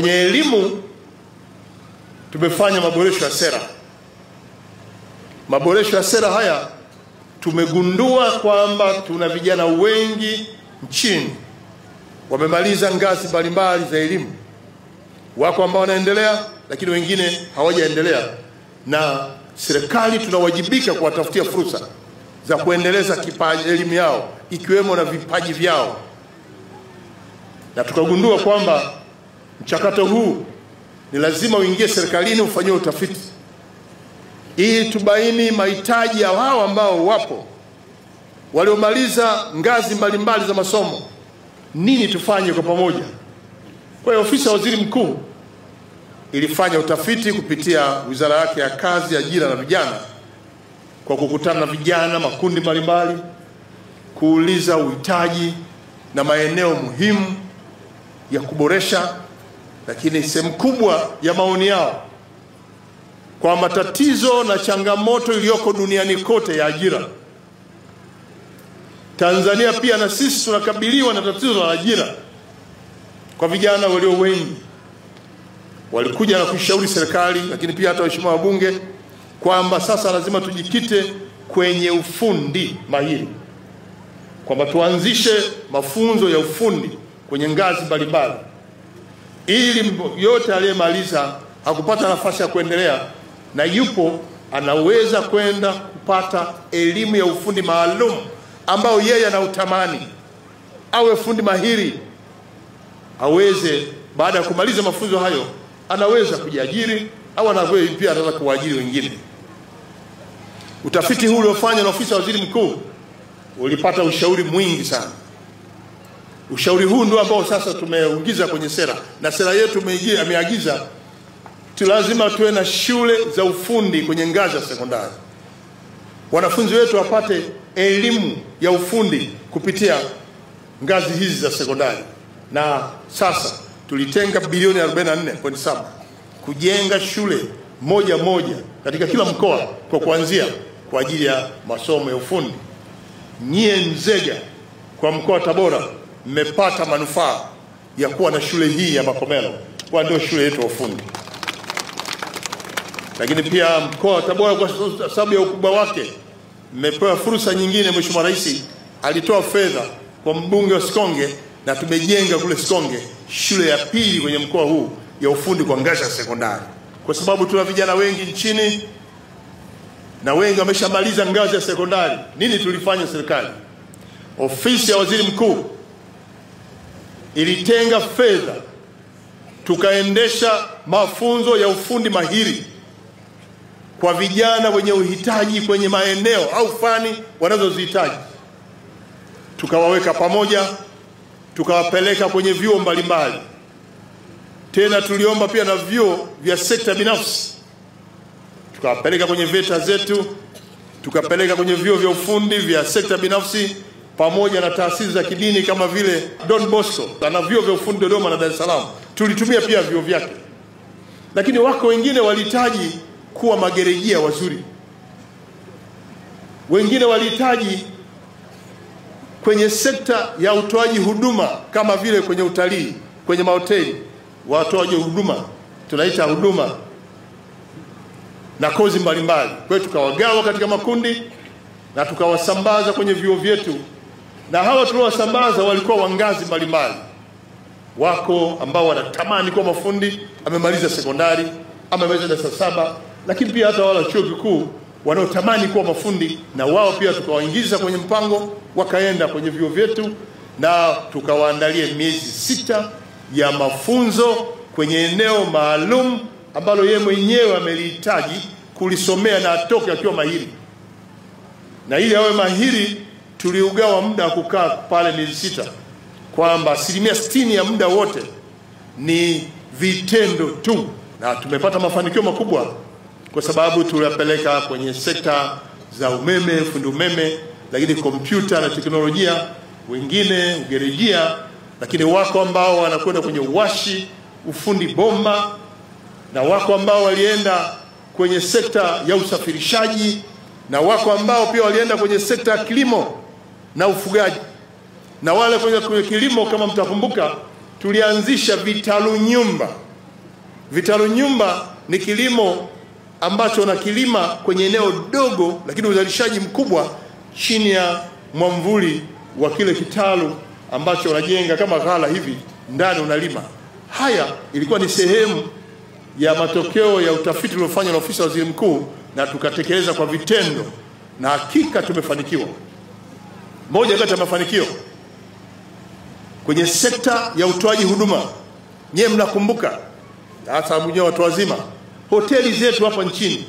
Kwenye elimu tumefanya maboresho ya sera. Maboresho ya sera haya tumegundua kwamba tuna vijana wengi nchini wamemaliza ngazi mbalimbali za elimu. Wako ambao wanaendelea lakini wengine hawajaendelea, na serikali tunawajibika kuwatafutia fursa za kuendeleza kipaji elimu yao ikiwemo na vipaji vyao. Na tukagundua kwamba mchakato huu ni lazima uingie serikalini ufanywe utafiti ili tubaini mahitaji ya hao ambao wapo waliomaliza ngazi mbalimbali za masomo, nini tufanye kwa pamoja. Kwa hiyo ofisi ya Waziri Mkuu ilifanya utafiti kupitia wizara yake ya Kazi, Ajira na Vijana, kwa kukutana na vijana makundi mbalimbali, kuuliza uhitaji na maeneo muhimu ya kuboresha. Lakini sehemu kubwa ya maoni yao kwa matatizo na changamoto iliyoko duniani kote ya ajira. Tanzania pia na sisi tunakabiliwa na tatizo la ajira kwa vijana walio wengi. Walikuja na kushauri serikali, lakini pia hata waheshimiwa wabunge, kwamba sasa lazima tujikite kwenye ufundi mahiri, kwamba tuanzishe mafunzo ya ufundi kwenye ngazi mbalimbali, ili yote aliyemaliza hakupata nafasi ya kuendelea na yupo anaweza kwenda kupata elimu ya ufundi maalum ambao yeye anautamani, awe fundi mahiri, aweze baada ya kumaliza mafunzo hayo anaweza kujiajiri au anaweza pia anaweza kuajiri wengine. Utafiti huu uliofanywa na ofisi ya Waziri Mkuu ulipata ushauri mwingi sana. Ushauri huu ndio ambao sasa tumeingiza kwenye sera, na sera yetu ameagiza lazima tuwe na shule za ufundi kwenye ngazi ya sekondari. Wanafunzi wetu wapate elimu ya ufundi kupitia ngazi hizi za sekondari. Na sasa tulitenga bilioni 44.7 kujenga shule moja katika kila mkoa kwa kuanzia kwa ajili ya masomo ya ufundi. Nyie Nzega kwa mkoa wa Tabora mmepata manufaa ya kuwa na shule hii ya Makomelo, kwa ndio shule yetu ya ufundi. Lakini pia mkoa wa Tabora kwa sababu ya ukubwa wake mmepewa fursa nyingine. Mheshimiwa Rais alitoa fedha kwa mbunge wa Sikonge na tumejenga kule Sikonge shule ya pili kwenye mkoa huu ya ufundi kwa ngazi ya sekondari, kwa sababu tuna vijana wengi nchini na wengi wameshamaliza ngazi ya sekondari. Nini tulifanya serikali? Ofisi ya Waziri Mkuu ilitenga fedha tukaendesha mafunzo ya ufundi mahiri kwa vijana wenye uhitaji kwenye maeneo au fani wanazozihitaji. Tukawaweka pamoja, tukawapeleka kwenye vyuo mbalimbali. Tena tuliomba pia na vyuo vya sekta binafsi, tukawapeleka kwenye VETA zetu, tukapeleka kwenye vyuo vya ufundi vya sekta binafsi pamoja na taasisi za kidini kama vile Don Bosco na vyuo vya ufundi Dodoma na Dar es Salaam. Tulitumia pia vyuo vyake. Lakini wako wengine walihitaji kuwa magerejia wazuri, wengine walihitaji kwenye sekta ya utoaji huduma kama vile kwenye utalii, kwenye mahoteli, watoaji huduma tunaita huduma na kozi mbalimbali. Kwa hiyo tukawagawa katika makundi na tukawasambaza kwenye vyuo vyetu, na hawa tuliowasambaza walikuwa wa ngazi mbalimbali. Wako ambao wanatamani kuwa mafundi, amemaliza sekondari, amemaliza darasa 7, lakini pia hata wale chuo kikuu wanaotamani kuwa mafundi, na wao pia tukawaingiza kwenye mpango, wakaenda kwenye vyuo vyetu na tukawaandalia miezi 6 ya mafunzo kwenye eneo maalum ambalo yeye mwenyewe amelihitaji kulisomea na atoke akiwa mahiri. Na ili awe mahiri tuliugawa muda wa kukaa pale miezi 6, kwamba 60% ya muda wote ni vitendo tu, na tumepata mafanikio makubwa kwa sababu tuliwapeleka kwenye sekta za umeme, fundi umeme, lakini kompyuta na teknolojia, wengine ugerejia, lakini wako ambao wanakwenda kwenye uwashi, ufundi bomba, na wako ambao walienda kwenye sekta ya usafirishaji, na wako ambao pia walienda kwenye sekta ya kilimo na ufugaji. Na wale kwenye kilimo, kama mtakumbuka, tulianzisha vitalu nyumba Vitalu nyumba ni kilimo ambacho unakilima kwenye eneo dogo, lakini uzalishaji mkubwa chini ya mwamvuli wa kile kitalu ambacho unajenga kama ghala hivi, ndani unalima. Haya ilikuwa ni sehemu ya matokeo ya utafiti uliofanywa na ofisi ya waziri mkuu, na tukatekeleza kwa vitendo, na hakika tumefanikiwa. Moja kati ya mafanikio kwenye sekta ya utoaji huduma, nyewe mnakumbuka, hasa mwenyewe watu wazima, hoteli zetu hapa nchini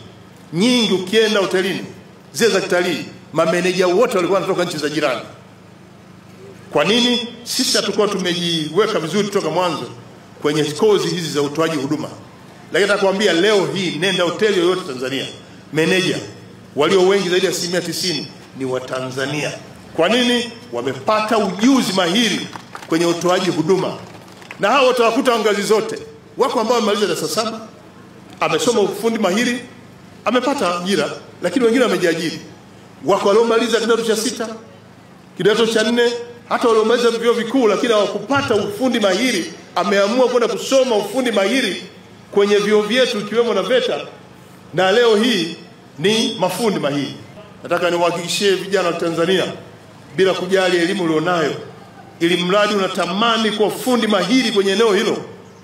nyingi, ukienda hotelini zile za kitalii, mameneja wote walikuwa wanatoka nchi za jirani. Kwa nini? Sisi hatukuwa tumejiweka vizuri toka mwanzo kwenye kozi hizi za utoaji huduma. Lakini nakwambia leo hii, nenda hoteli yoyote Tanzania, meneja walio wengi zaidi ya 90% ni wa Tanzania. Kwa nini? Wamepata ujuzi mahiri kwenye utoaji huduma. Na hao utawakuta ngazi zote. Wako ambao wamemaliza darasa 7, amesoma ufundi mahiri, amepata ajira, lakini wengine wamejiajiri. Wako waliomaliza kidato cha 6, kidato cha 4, hata waliomaliza vyuo vikuu lakini hawakupata ufundi mahiri, ameamua kwenda kusoma ufundi mahiri kwenye vyuo vyetu ikiwemo na VETA, na leo hii ni mafundi mahiri. Nataka niwahakikishie vijana wa Tanzania, bila kujali elimu ulionayo, ili mradi unatamani kuwa fundi mahiri kwenye eneo hilo,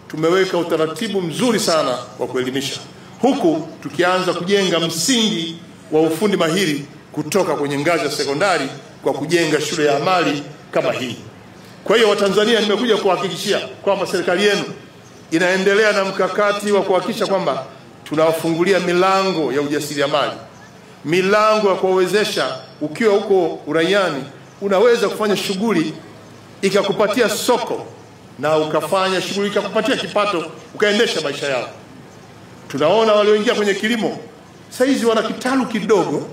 tumeweka utaratibu mzuri sana wa kuelimisha, huku tukianza kujenga msingi wa ufundi mahiri kutoka kwenye ngazi ya sekondari kwa kujenga shule ya amali kama hii. Kwa hiyo Watanzania, nimekuja kuhakikishia kwamba serikali yenu inaendelea na mkakati wa kuhakikisha kwamba tunawafungulia milango ya ujasiriamali, milango ya kuwawezesha. Ukiwa huko uraiani unaweza kufanya shughuli ikakupatia soko, na ukafanya shughuli ikakupatia kipato, ukaendesha maisha yao. Tunaona walioingia kwenye kilimo saizi wana kitalu kidogo,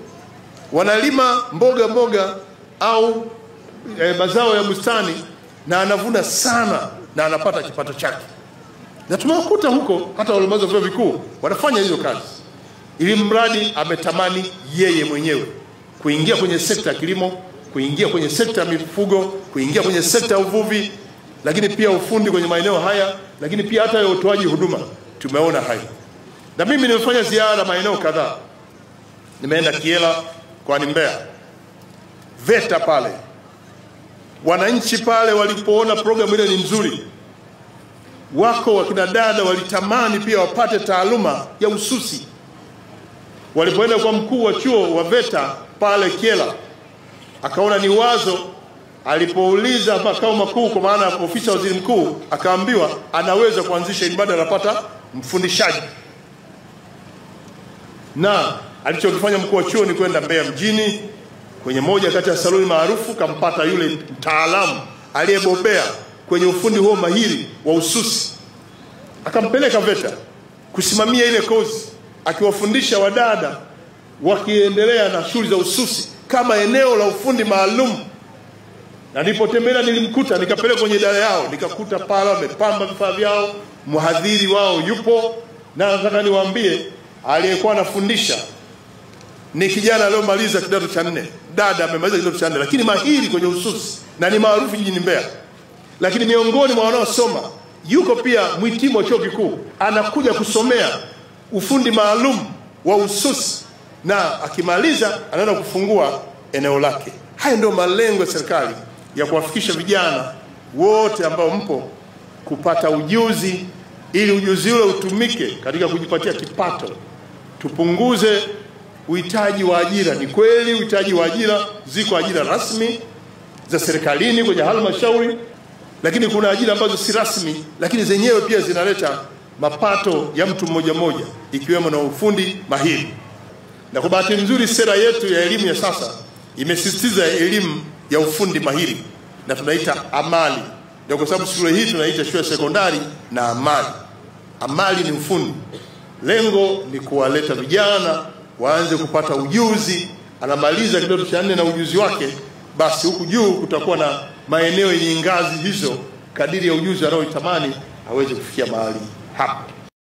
wanalima mboga au mazao ya bustani, na anavuna sana na anapata kipato chake. Na tumewakuta huko hata waliomaliza vyuo vikuu wanafanya hizo kazi, ili mradi ametamani yeye mwenyewe kuingia kwenye sekta ya kilimo, kuingia kwenye sekta ya mifugo, kuingia kwenye sekta ya uvuvi, lakini pia ufundi kwenye maeneo haya, lakini pia hata ya utoaji huduma. Tumeona hayo. Na mimi nimefanya ziara maeneo kadhaa. Nimeenda Kiela kwa Mbeya, VETA pale. Wananchi pale walipoona programu ile ni nzuri, wako wakina dada walitamani pia wapate taaluma ya ususi. Walipoenda kwa mkuu wa chuo wa VETA pale Kiela, akaona ni wazo. Alipouliza makao makuu, kwa maana ofisi ya waziri mkuu, akaambiwa anaweza kuanzisha ibada, anapata mfundishaji. Na alichokifanya mkuu wa chuo ni kwenda Mbeya mjini kwenye moja kati ya saloni maarufu, kampata yule mtaalamu aliyebobea kwenye ufundi huo mahiri wa ususi, akampeleka VETA kusimamia ile kozi, akiwafundisha wadada wakiendelea na shughuli za ususi kama eneo la ufundi maalum. Na nilipotembelea nilimkuta, nikapeleka kwenye idara yao, nikakuta pala wamepamba vifaa vyao, mhadhiri wao yupo. Na nataka niwaambie, aliyekuwa anafundisha ni kijana aliyomaliza kidato cha 4, dada amemaliza kidato cha 4, lakini mahiri kwenye ususi na ni maarufu jijini Mbeya. Lakini miongoni mwa wanaosoma yuko pia mhitimu wa chuo kikuu, anakuja kusomea ufundi maalum wa ususi, na akimaliza anaenda kufungua eneo lake. Haya ndio malengo ya serikali ya kuwafikisha vijana wote ambao mpo kupata ujuzi, ili ujuzi ule utumike katika kujipatia kipato. Tupunguze uhitaji wa ajira. Ni kweli uhitaji wa ajira, ziko ajira rasmi za serikalini kwenye halmashauri, lakini kuna ajira ambazo si rasmi, lakini zenyewe pia zinaleta mapato ya mtu mmoja mmoja, ikiwemo na ufundi mahiri. Na kwa bahati nzuri, sera yetu ya elimu ya sasa imesisitiza elimu ya ufundi mahiri, na tunaita amali. Ndio kwa sababu shule hii tunaita shule sekondari na amali. Amali ni ufundi. Lengo ni kuwaleta vijana waanze kupata ujuzi, anamaliza kidato cha 4 na ujuzi wake, basi huku juu kutakuwa na maeneo yenye ngazi hizo kadiri ya ujuzi anaoitamani aweze kufikia mahali hapo.